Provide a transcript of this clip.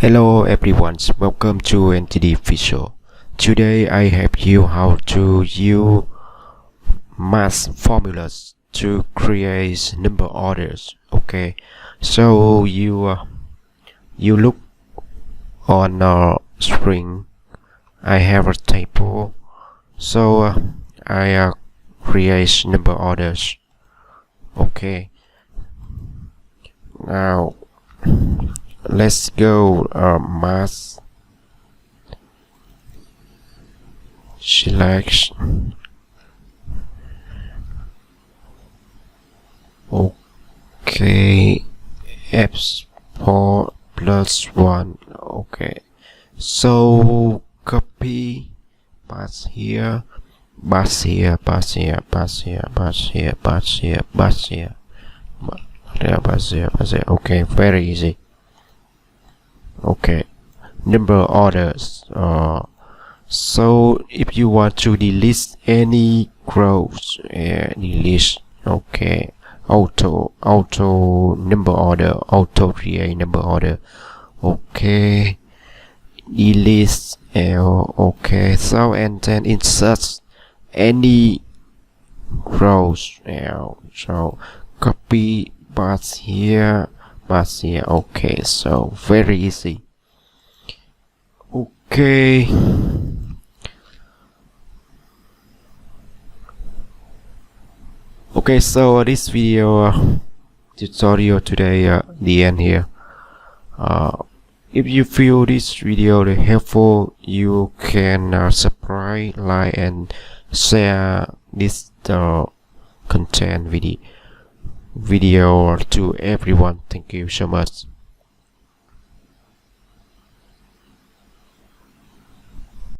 Hello everyone, welcome to NTD Visual. Today I help you how to use math formulas to create number orders. Okay, so you look on a screen. I have a table, so I create number orders. Okay, now let's go math, select, okay, export +1. Okay, so copy, pass here, pass here, pass here, pass here, pass here, pass here, pass here, pass here, pass here. Okay, very easy. Okay, number orders. So if you want to delete any rows, delete. Okay, auto number order, auto create number order. Okay, delete L. Okay, so and then insert any rows L. So copy, paste here, paste here. Okay, so very easy. Okay. Okay, so this video tutorial today, the end here. If you feel this video helpful, you can subscribe, like, and share this content video to everyone. Thank you so much.